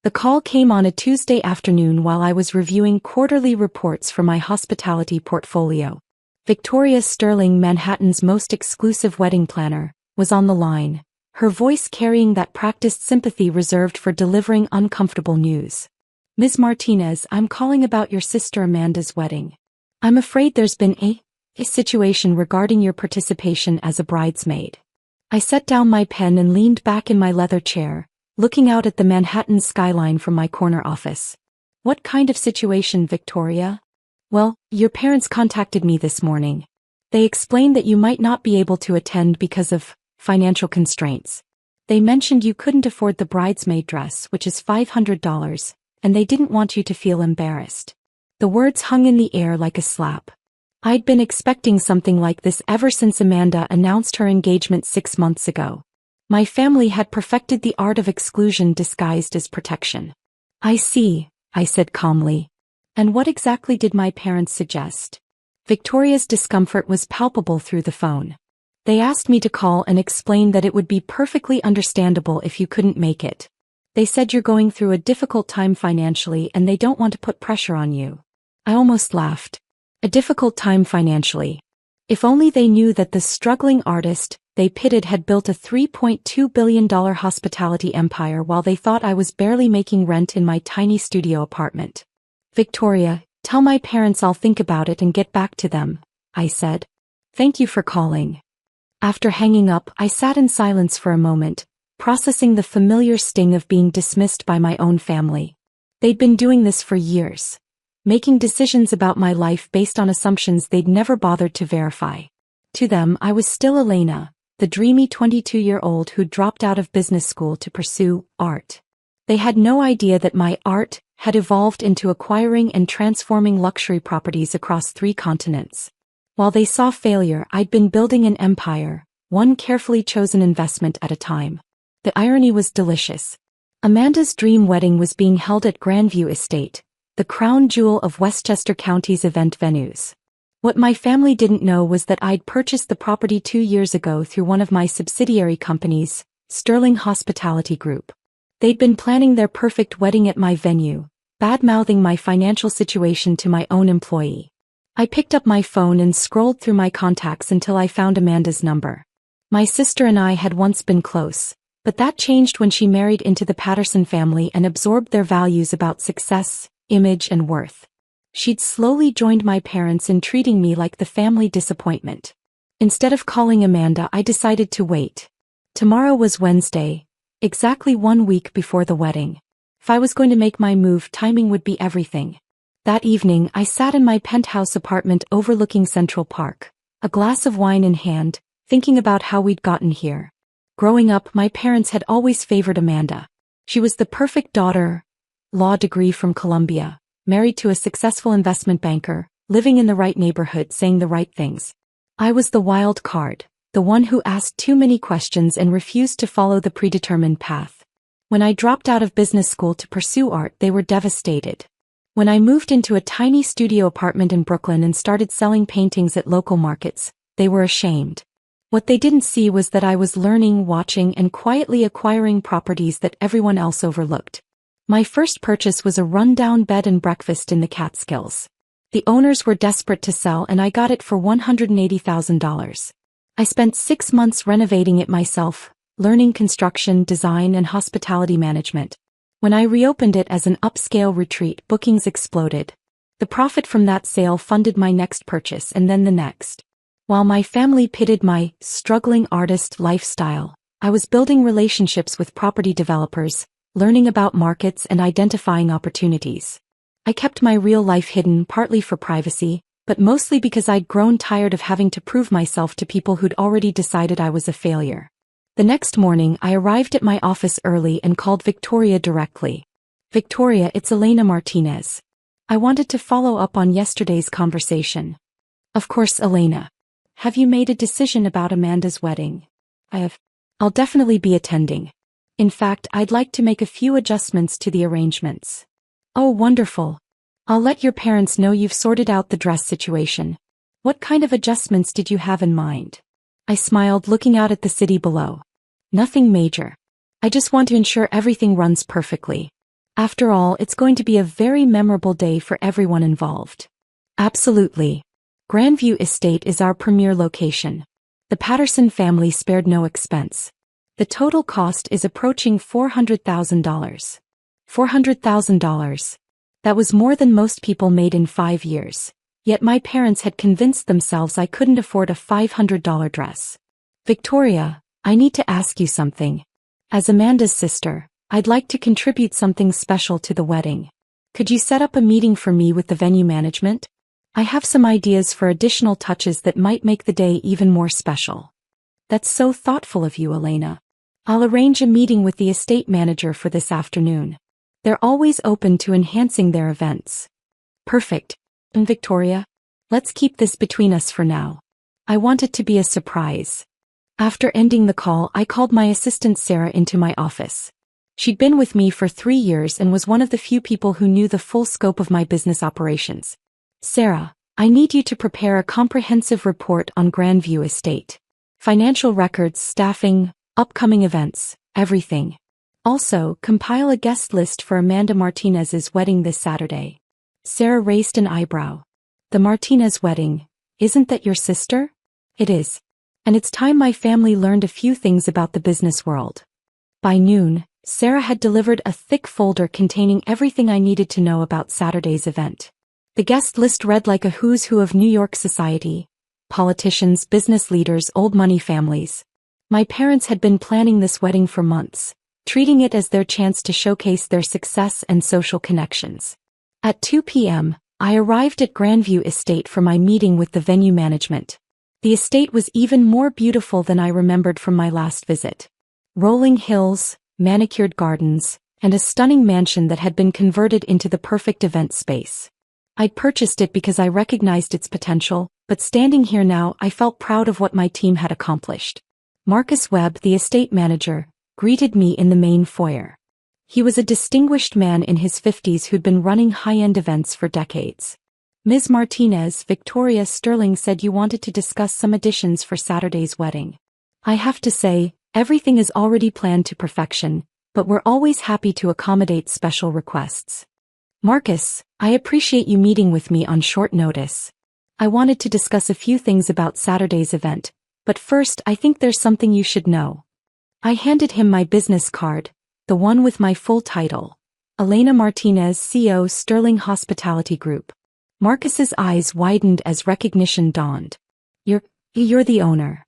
The call came on a Tuesday afternoon while I was reviewing quarterly reports for my hospitality portfolio. Victoria Sterling, Manhattan's most exclusive wedding planner, was on the line, her voice carrying that practiced sympathy reserved for delivering uncomfortable news. "Ms. Martinez, I'm calling about your sister Amanda's wedding. I'm afraid there's been a situation regarding your participation as a bridesmaid." I set down my pen and leaned back in my leather chair, looking out at the Manhattan skyline from my corner office. "What kind of situation, Victoria?" "Well, your parents contacted me this morning. They explained that you might not be able to attend because of financial constraints. They mentioned you couldn't afford the bridesmaid dress, which is $500, and they didn't want you to feel embarrassed." The words hung in the air like a slap. I'd been expecting something like this ever since Amanda announced her engagement 6 months ago. My family had perfected the art of exclusion disguised as protection. "I see," I said calmly. "And what exactly did my parents suggest?" Victoria's discomfort was palpable through the phone. "They asked me to call and explain that it would be perfectly understandable if you couldn't make it. They said you're going through a difficult time financially and they don't want to put pressure on you." I almost laughed. A difficult time financially. If only they knew that the struggling artist they pitted had built a $3.2 billion hospitality empire while they thought I was barely making rent in my tiny studio apartment. "Victoria, tell my parents I'll think about it and get back to them," I said. "Thank you for calling." After hanging up, I sat in silence for a moment, processing the familiar sting of being dismissed by my own family. They'd been doing this for years, making decisions about my life based on assumptions they'd never bothered to verify. To them, I was still Elena, the dreamy 22-year-old who dropped out of business school to pursue art. They had no idea that my art had evolved into acquiring and transforming luxury properties across 3 continents. While they saw failure, I'd been building an empire, one carefully chosen investment at a time. The irony was delicious. Amanda's dream wedding was being held at Grandview Estate, the crown jewel of Westchester County's event venues. What my family didn't know was that I'd purchased the property 2 years ago through one of my subsidiary companies, Sterling Hospitality Group. They'd been planning their perfect wedding at my venue, bad-mouthing my financial situation to my own employee. I picked up my phone and scrolled through my contacts until I found Amanda's number. My sister and I had once been close, but that changed when she married into the Patterson family and absorbed their values about success, image, and worth. She'd slowly joined my parents in treating me like the family disappointment. Instead of calling Amanda, I decided to wait. Tomorrow was Wednesday, exactly 1 week before the wedding. If I was going to make my move, timing would be everything. That evening, I sat in my penthouse apartment overlooking Central Park, a glass of wine in hand, thinking about how we'd gotten here. Growing up, my parents had always favored Amanda. She was the perfect daughter, law degree from Columbia, married to a successful investment banker, living in the right neighborhood, saying the right things. I was the wild card, the one who asked too many questions and refused to follow the predetermined path. When I dropped out of business school to pursue art, they were devastated. When I moved into a tiny studio apartment in Brooklyn and started selling paintings at local markets, they were ashamed. What they didn't see was that I was learning, watching, and quietly acquiring properties that everyone else overlooked. My first purchase was a rundown bed and breakfast in the Catskills. The owners were desperate to sell and I got it for $180,000. I spent 6 months renovating it myself, learning construction, design, and hospitality management. When I reopened it as an upscale retreat, bookings exploded. The profit from that sale funded my next purchase and then the next. While my family pitted my struggling artist lifestyle, I was building relationships with property developers, learning about markets and identifying opportunities. I kept my real life hidden, partly for privacy, but mostly because I'd grown tired of having to prove myself to people who'd already decided I was a failure. The next morning, I arrived at my office early and called Victoria directly. "Victoria, it's Elena Martinez. I wanted to follow up on yesterday's conversation." "Of course, Elena. Have you made a decision about Amanda's wedding?" "I have. I'll definitely be attending. In fact, I'd like to make a few adjustments to the arrangements." "Oh, wonderful. I'll let your parents know you've sorted out the dress situation. What kind of adjustments did you have in mind?" I smiled, looking out at the city below. "Nothing major. I just want to ensure everything runs perfectly." After all, it's going to be a very memorable day for everyone involved. Absolutely. Grandview Estate is our premier location. The Patterson family spared no expense. The total cost is approaching $400,000. $400,000. That was more than most people made in 5 years. Yet my parents had convinced themselves I couldn't afford a $500 dress. Victoria, I need to ask you something. As Amanda's sister, I'd like to contribute something special to the wedding. Could you set up a meeting for me with the venue management? I have some ideas for additional touches that might make the day even more special. That's so thoughtful of you, Elena. I'll arrange a meeting with the estate manager for this afternoon. They're always open to enhancing their events. Perfect. And Victoria, let's keep this between us for now. I want it to be a surprise. After ending the call, I called my assistant Sarah into my office. She'd been with me for 3 years and was one of the few people who knew the full scope of my business operations. Sarah, I need you to prepare a comprehensive report on Grandview Estate. Financial records, staffing, upcoming events, everything. Also, compile a guest list for Amanda Martinez's wedding this Saturday. Sarah raised an eyebrow. The Martinez wedding, isn't that your sister? It is. And it's time my family learned a few things about the business world. By noon, Sarah had delivered a thick folder containing everything I needed to know about Saturday's event. The guest list read like a who's who of New York society. Politicians, business leaders, old money families. My parents had been planning this wedding for months, treating it as their chance to showcase their success and social connections. At 2 p.m., I arrived at Grandview Estate for my meeting with the venue management. The estate was even more beautiful than I remembered from my last visit. Rolling hills, manicured gardens, and a stunning mansion that had been converted into the perfect event space. I'd purchased it because I recognized its potential, but standing here now I felt proud of what my team had accomplished. Marcus Webb, the estate manager, greeted me in the main foyer. He was a distinguished man in his 50s who'd been running high-end events for decades. Ms. Martinez, Victoria Sterling said you wanted to discuss some additions for Saturday's wedding. I have to say, everything is already planned to perfection, but we're always happy to accommodate special requests. Marcus, I appreciate you meeting with me on short notice. I wanted to discuss a few things about Saturday's event, but first I think there's something you should know. I handed him my business card, the one with my full title. Elena Martinez, CEO, Sterling Hospitality Group. Marcus's eyes widened as recognition dawned. You're the owner.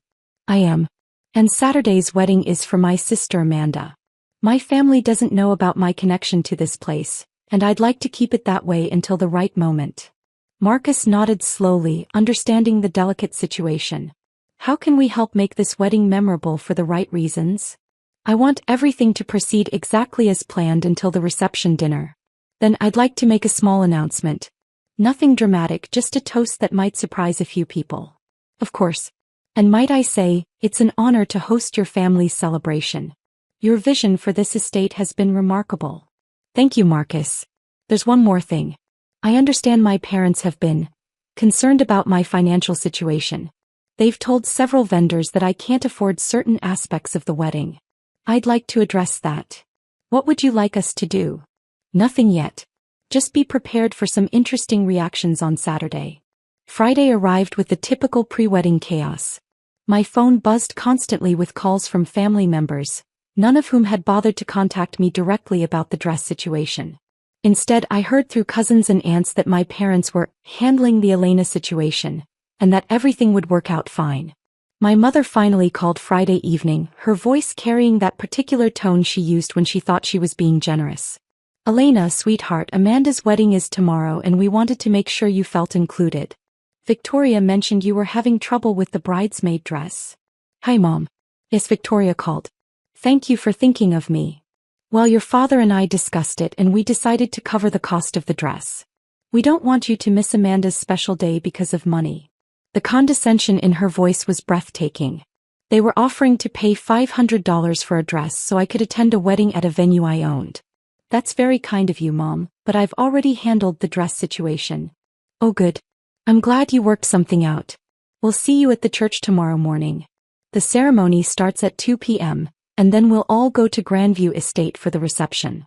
I am. And Saturday's wedding is for my sister Amanda. My family doesn't know about my connection to this place, and I'd like to keep it that way until the right moment. Marcus nodded slowly, understanding the delicate situation. How can we help make this wedding memorable for the right reasons? I want everything to proceed exactly as planned until the reception dinner. Then I'd like to make a small announcement. Nothing dramatic, just a toast that might surprise a few people. Of course. And might I say, it's an honor to host your family's celebration. Your vision for this estate has been remarkable. Thank you, Marcus. There's one more thing. I understand my parents have been concerned about my financial situation. They've told several vendors that I can't afford certain aspects of the wedding. I'd like to address that. What would you like us to do? Nothing yet. Just be prepared for some interesting reactions on Saturday. Friday arrived with the typical pre-wedding chaos. My phone buzzed constantly with calls from family members, none of whom had bothered to contact me directly about the dress situation. Instead, I heard through cousins and aunts that my parents were handling the Elena situation, and that everything would work out fine. My mother finally called Friday evening, her voice carrying that particular tone she used when she thought she was being generous. Elena, sweetheart, Amanda's wedding is tomorrow and we wanted to make sure you felt included. Victoria mentioned you were having trouble with the bridesmaid dress. Hi, Mom. Yes, Victoria called. Thank you for thinking of me. Well, your father and I discussed it and we decided to cover the cost of the dress. We don't want you to miss Amanda's special day because of money. The condescension in her voice was breathtaking. They were offering to pay $500 for a dress so I could attend a wedding at a venue I owned. That's very kind of you, Mom, but I've already handled the dress situation. Oh good. I'm glad you worked something out. We'll see you at the church tomorrow morning. The ceremony starts at 2 p.m., and then we'll all go to Grandview Estate for the reception.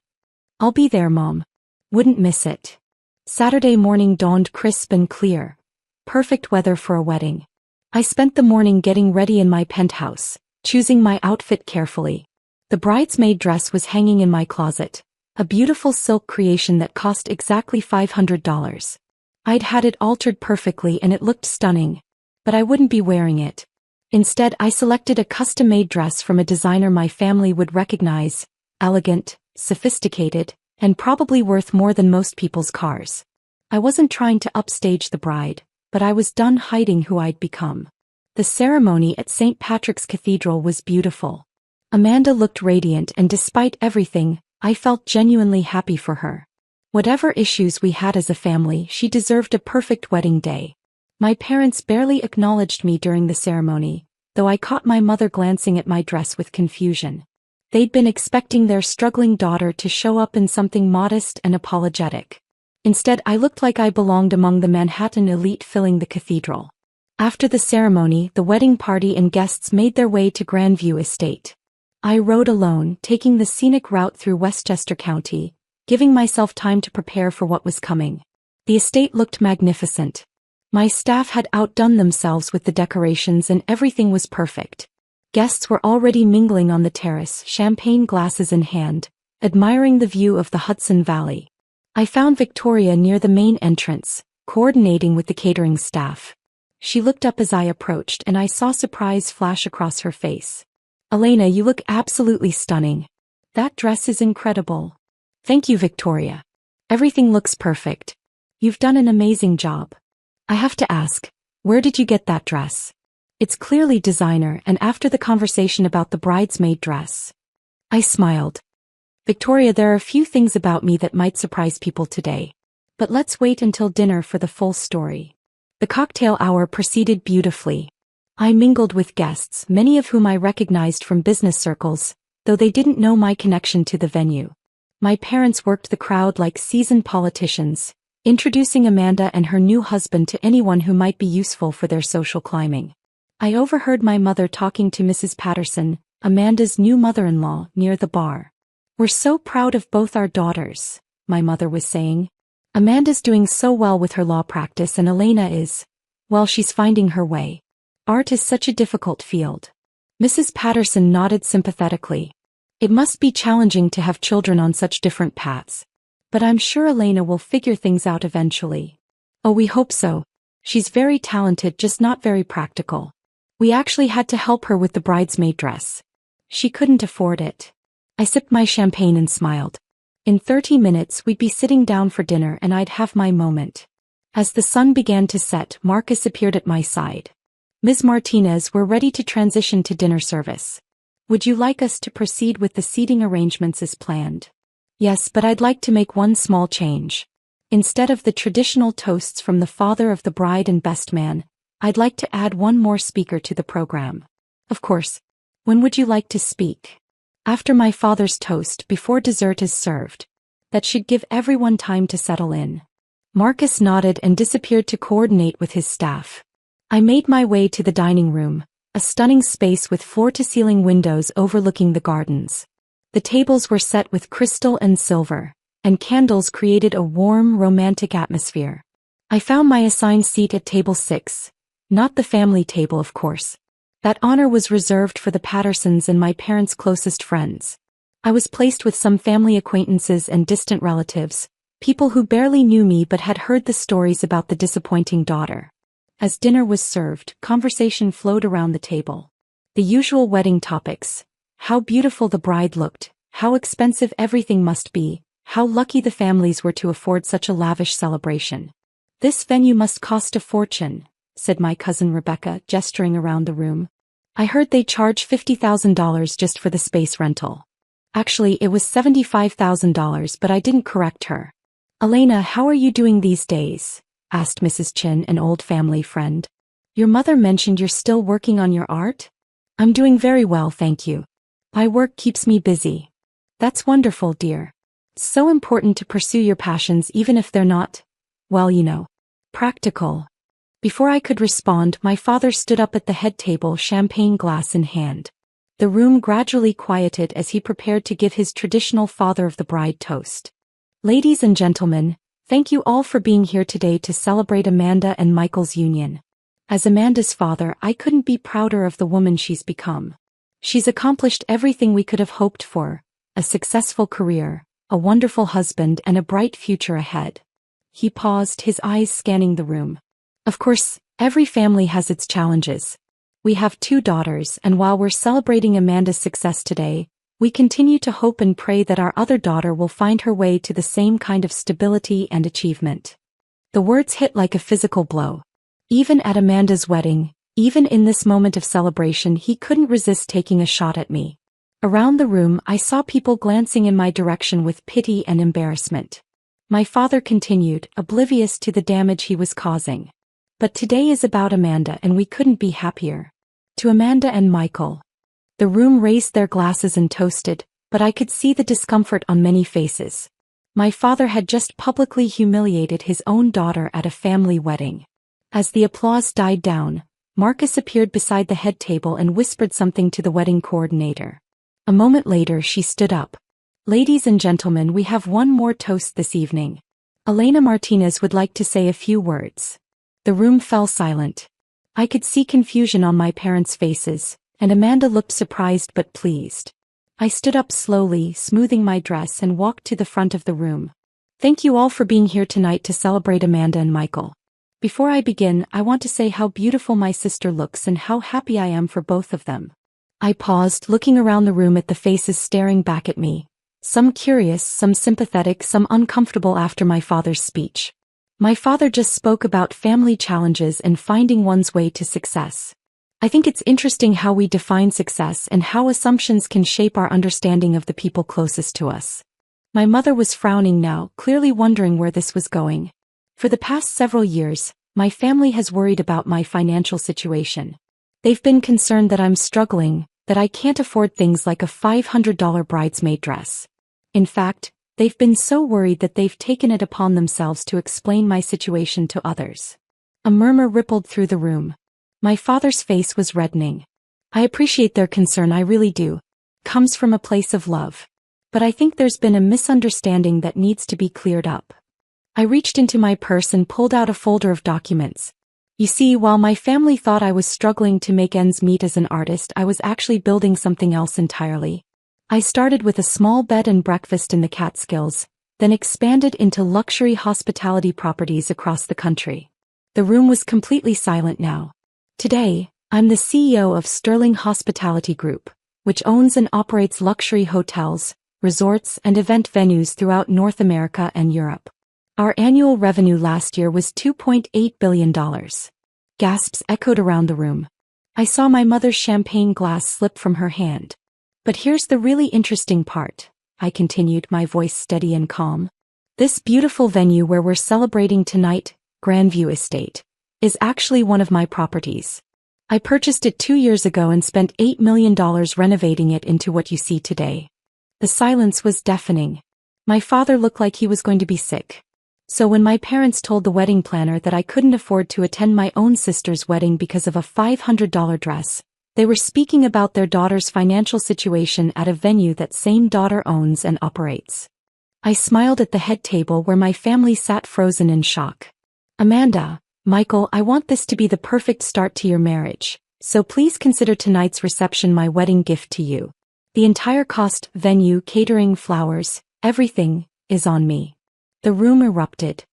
I'll be there, Mom. Wouldn't miss it. Saturday morning dawned crisp and clear. Perfect weather for a wedding. I spent the morning getting ready in my penthouse, choosing my outfit carefully. The bridesmaid dress was hanging in my closet, a beautiful silk creation that cost exactly $500. I'd had it altered perfectly and it looked stunning, but I wouldn't be wearing it. Instead, I selected a custom-made dress from a designer my family would recognize, elegant, sophisticated, and probably worth more than most people's cars. I wasn't trying to upstage the bride, but I was done hiding who I'd become. The ceremony at St. Patrick's Cathedral was beautiful. Amanda looked radiant, and despite everything, I felt genuinely happy for her. Whatever issues we had as a family, she deserved a perfect wedding day. My parents barely acknowledged me during the ceremony, though I caught my mother glancing at my dress with confusion. They'd been expecting their struggling daughter to show up in something modest and apologetic. Instead, I looked like I belonged among the Manhattan elite filling the cathedral. After the ceremony, the wedding party and guests made their way to Grandview Estate. I rode alone, taking the scenic route through Westchester County, giving myself time to prepare for what was coming. The estate looked magnificent. My staff had outdone themselves with the decorations and everything was perfect. Guests were already mingling on the terrace, champagne glasses in hand, admiring the view of the Hudson Valley. I found Victoria near the main entrance, coordinating with the catering staff. She looked up as I approached and I saw surprise flash across her face. "Elena, you look absolutely stunning. That dress is incredible." "Thank you, Victoria. Everything looks perfect. You've done an amazing job. I have to ask, where did you get that dress? It's clearly designer." And after the conversation about the bridesmaid dress, I smiled. "Victoria, there are a few things about me that might surprise people today. But let's wait until dinner for the full story." The cocktail hour proceeded beautifully. I mingled with guests, many of whom I recognized from business circles, though they didn't know my connection to the venue. My parents worked the crowd like seasoned politicians, introducing Amanda and her new husband to anyone who might be useful for their social climbing. I overheard my mother talking to Mrs. Patterson, Amanda's new mother-in-law, near the bar. "We're so proud of both our daughters," my mother was saying. "Amanda's doing so well with her law practice and Elena is, well, she's finding her way. Art is such a difficult field." Mrs. Patterson nodded sympathetically. "It must be challenging to have children on such different paths. But I'm sure Elena will figure things out eventually." "Oh, we hope so. She's very talented, just not very practical. We actually had to help her with the bridesmaid dress. She couldn't afford it." I sipped my champagne and smiled. In 30 minutes we'd be sitting down for dinner and I'd have my moment. As the sun began to set, Marcus appeared at my side. "Ms. Martinez, we're ready to transition to dinner service. Would you like us to proceed with the seating arrangements as planned?" "Yes, but I'd like to make one small change. Instead of the traditional toasts from the father of the bride and best man, I'd like to add one more speaker to the program." "Of course. When would you like to speak?" "After my father's toast, before dessert is served. That should give everyone time to settle in." Marcus nodded and disappeared to coordinate with his staff. I made my way to the dining room, a stunning space with floor-to-ceiling windows overlooking the gardens. The tables were set with crystal and silver, and candles created a warm, romantic atmosphere. I found my assigned seat at table 6. Not the family table, of course. That honor was reserved for the Pattersons and my parents' closest friends. I was placed with some family acquaintances and distant relatives, people who barely knew me but had heard the stories about the disappointing daughter. As dinner was served, conversation flowed around the table. The usual wedding topics: how beautiful the bride looked, how expensive everything must be, how lucky the families were to afford such a lavish celebration. "This venue must cost a fortune," said my cousin Rebecca, gesturing around the room. "I heard they charge $50,000 just for the space rental." Actually, it was $75,000, but I didn't correct her. "Elena, how are you doing these days?" asked Mrs. Chin, an old family friend. "Your mother mentioned you're still working on your art?" "I'm doing very well, thank you. My work keeps me busy." "That's wonderful, dear. It's so important to pursue your passions even if they're not, well, practical." Before I could respond, my father stood up at the head table, champagne glass in hand. The room gradually quieted as he prepared to give his traditional father of the bride toast. Ladies and gentlemen, thank you all for being here today to celebrate Amanda and Michael's union. As Amanda's father, I couldn't be prouder of the woman she's become. She's accomplished everything we could have hoped for: a successful career, a wonderful husband, and a bright future ahead. He paused, his eyes scanning the room. Of course, every family has its challenges. We have 2 daughters, and while we're celebrating Amanda's success today, we continue to hope and pray that our other daughter will find her way to the same kind of stability and achievement. The words hit like a physical blow. Even at Amanda's wedding, even in this moment of celebration, he couldn't resist taking a shot at me. Around the room, I saw people glancing in my direction with pity and embarrassment. My father continued, oblivious to the damage he was causing. But today is about Amanda, and we couldn't be happier. To Amanda and Michael. The room raised their glasses and toasted, but I could see the discomfort on many faces. My father had just publicly humiliated his own daughter at a family wedding. As the applause died down, Marcus appeared beside the head table and whispered something to the wedding coordinator. A moment later, she stood up. Ladies and gentlemen, we have one more toast this evening. Elena Martinez would like to say a few words. The room fell silent. I could see confusion on my parents' faces, and Amanda looked surprised but pleased. I stood up slowly, smoothing my dress, and walked to the front of the room. Thank you all for being here tonight to celebrate Amanda and Michael. Before I begin, I want to say how beautiful my sister looks and how happy I am for both of them. I paused, looking around the room at the faces staring back at me. Some curious, some sympathetic, some uncomfortable after my father's speech. My father just spoke about family challenges and finding one's way to success. I think it's interesting how we define success and how assumptions can shape our understanding of the people closest to us. My mother was frowning now, clearly wondering where this was going. For the past several years, my family has worried about my financial situation. They've been concerned that I'm struggling, that I can't afford things like a $500 bridesmaid dress. In fact, they've been so worried that they've taken it upon themselves to explain my situation to others. A murmur rippled through the room. My father's face was reddening. I appreciate their concern, I really do. Comes from a place of love. But I think there's been a misunderstanding that needs to be cleared up. I reached into my purse and pulled out a folder of documents. You see, while my family thought I was struggling to make ends meet as an artist, I was actually building something else entirely. I started with a small bed and breakfast in the Catskills, then expanded into luxury hospitality properties across the country. The room was completely silent now. Today, I'm the CEO of Sterling Hospitality Group, which owns and operates luxury hotels, resorts, and event venues throughout North America and Europe. Our annual revenue last year was $2.8 billion. Gasps echoed around the room. I saw my mother's champagne glass slip from her hand. But here's the really interesting part, I continued, my voice steady and calm. This beautiful venue where we're celebrating tonight, Grandview Estate, is actually one of my properties. I purchased it 2 years ago and spent $8 million renovating it into what you see today. The silence was deafening. My father looked like he was going to be sick. So when my parents told the wedding planner that I couldn't afford to attend my own sister's wedding because of a $500 dress, they were speaking about their daughter's financial situation at a venue that same daughter owns and operates. I smiled at the head table where my family sat frozen in shock. Amanda, Michael, I want this to be the perfect start to your marriage, so please consider tonight's reception my wedding gift to you. The entire cost, venue, catering, flowers, everything, is on me. The room erupted.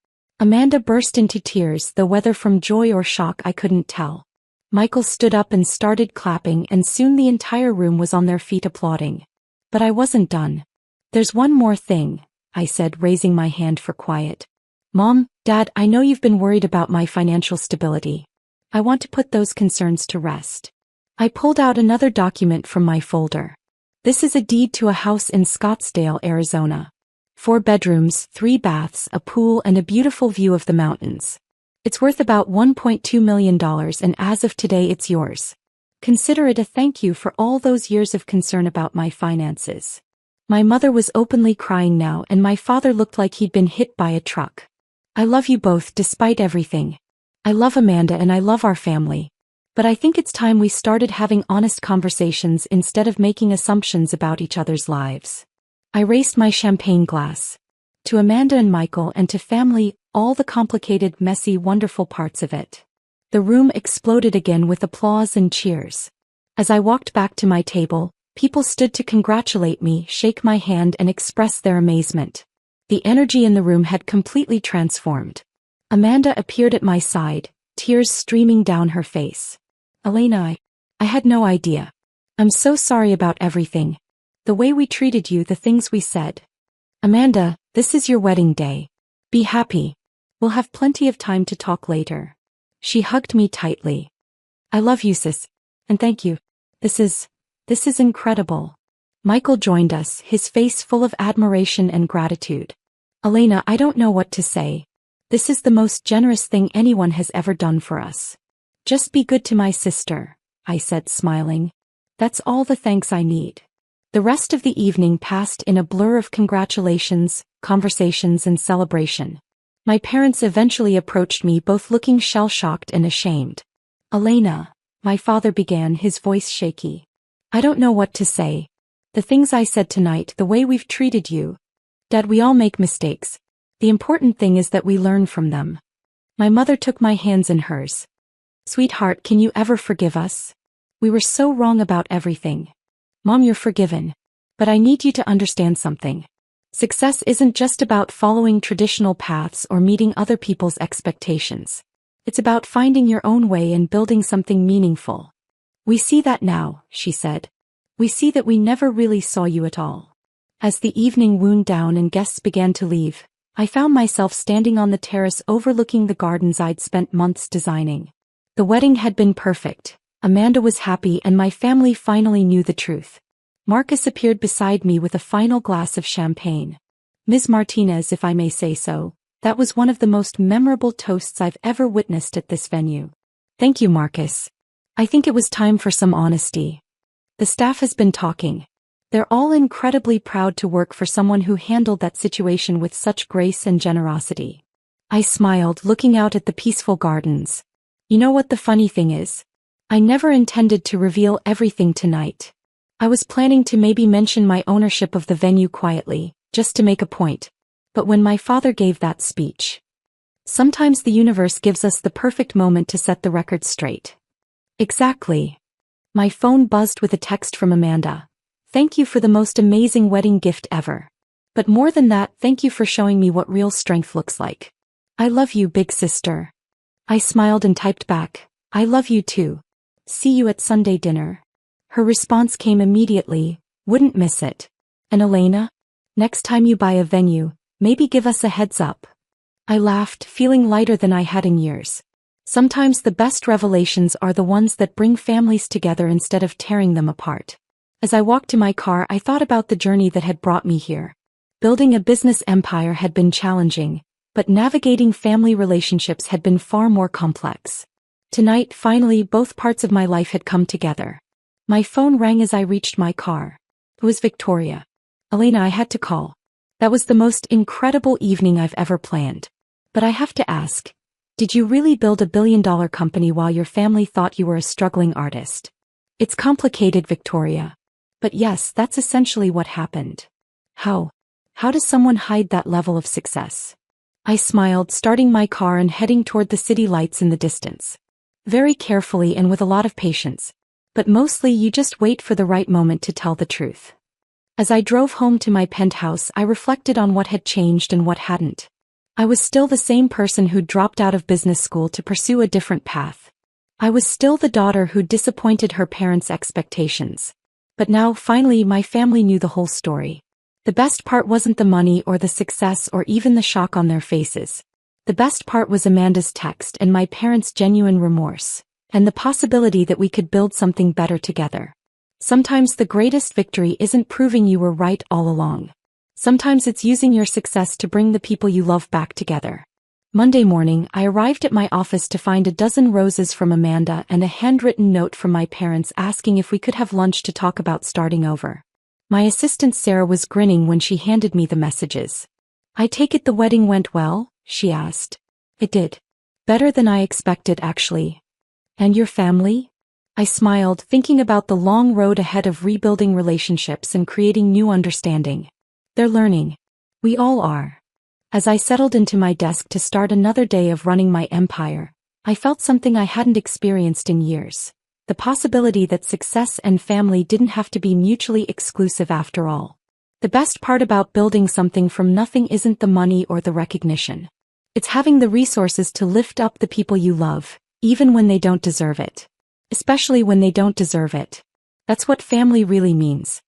Amanda burst into tears, though whether from joy or shock I couldn't tell. Michael stood up and started clapping, and soon the entire room was on their feet applauding. But I wasn't done. There's one more thing, I said, raising my hand for quiet. Mom, Dad, I know you've been worried about my financial stability. I want to put those concerns to rest. I pulled out another document from my folder. This is a deed to a house in Scottsdale, Arizona. 4 bedrooms, 3 baths, a pool, and a beautiful view of the mountains. It's worth about $1.2 million, and as of today it's yours. Consider it a thank you for all those years of concern about my finances. My mother was openly crying now, and my father looked like he'd been hit by a truck. I love you both despite everything. I love Amanda and I love our family. But I think it's time we started having honest conversations instead of making assumptions about each other's lives. I raised my champagne glass. To Amanda and Michael and to family, all the complicated, messy, wonderful parts of it. The room exploded again with applause and cheers. As I walked back to my table, people stood to congratulate me, shake my hand and express their amazement. The energy in the room had completely transformed. Amanda appeared at my side, tears streaming down her face. Elena, I had no idea. I'm so sorry about everything. The way we treated you, the things we said. Amanda, this is your wedding day. Be happy. We'll have plenty of time to talk later. She hugged me tightly. I love you, sis. And thank you. This is incredible. Michael joined us, his face full of admiration and gratitude. Elena, I don't know what to say. This is the most generous thing anyone has ever done for us. Just be good to my sister, I said, smiling. That's all the thanks I need. The rest of the evening passed in a blur of congratulations, conversations and celebration. My parents eventually approached me, both looking shell-shocked and ashamed. Elena, my father began, his voice shaky. I don't know what to say. The things I said tonight, the way we've treated you. Dad, we all make mistakes. The important thing is that we learn from them. My mother took my hands in hers. Sweetheart, can you ever forgive us? We were so wrong about everything. Mom, you're forgiven. But I need you to understand something. Success isn't just about following traditional paths or meeting other people's expectations. It's about finding your own way and building something meaningful. We see that now, she said. We see that we never really saw you at all. As the evening wound down and guests began to leave, I found myself standing on the terrace overlooking the gardens I'd spent months designing. The wedding had been perfect. Amanda was happy and my family finally knew the truth. Marcus appeared beside me with a final glass of champagne. Ms. Martinez, if I may say so, that was one of the most memorable toasts I've ever witnessed at this venue. Thank you, Marcus. I think it was time for some honesty. The staff has been talking. They're all incredibly proud to work for someone who handled that situation with such grace and generosity. I smiled, looking out at the peaceful gardens. You know what the funny thing is? I never intended to reveal everything tonight. I was planning to maybe mention my ownership of the venue quietly, just to make a point. But when my father gave that speech, sometimes the universe gives us the perfect moment to set the record straight. Exactly. My phone buzzed with a text from Amanda. Thank you for the most amazing wedding gift ever. But more than that, thank you for showing me what real strength looks like. I love you, big sister. I smiled and typed back, I love you too. See you at Sunday dinner. Her response came immediately, wouldn't miss it. And Elena? Next time you buy a venue, maybe give us a heads up. I laughed, feeling lighter than I had in years. Sometimes the best revelations are the ones that bring families together instead of tearing them apart. As I walked to my car, I thought about the journey that had brought me here. Building a business empire had been challenging, but navigating family relationships had been far more complex. Tonight, finally, both parts of my life had come together. My phone rang as I reached my car. It was Victoria. Elena, I had to call. That was the most incredible evening I've ever planned. But I have to ask, did you really build a billion-dollar company while your family thought you were a struggling artist? It's complicated, Victoria. But yes, that's essentially what happened. How does someone hide that level of success? I smiled, starting my car and heading toward the city lights in the distance. Very carefully and with a lot of patience. But mostly you just wait for the right moment to tell the truth. As I drove home to my penthouse, I reflected on what had changed and what hadn't. I was still the same person who'd dropped out of business school to pursue a different path. I was still the daughter who disappointed her parents' expectations. But now, finally, my family knew the whole story. The best part wasn't the money or the success or even the shock on their faces. The best part was Amanda's text and my parents' genuine remorse, and the possibility that we could build something better together. Sometimes the greatest victory isn't proving you were right all along. Sometimes it's using your success to bring the people you love back together. Monday morning, I arrived at my office to find a dozen roses from Amanda and a handwritten note from my parents asking if we could have lunch to talk about starting over. My assistant Sarah was grinning when she handed me the messages. I take it the wedding went well? She asked. It did. Better than I expected, actually. And your family? I smiled, thinking about the long road ahead of rebuilding relationships and creating new understanding. They're learning. We all are. As I settled into my desk to start another day of running my empire, I felt something I hadn't experienced in years. The possibility that success and family didn't have to be mutually exclusive after all. The best part about building something from nothing isn't the money or the recognition. It's having the resources to lift up the people you love, even when they don't deserve it. Especially when they don't deserve it. That's what family really means.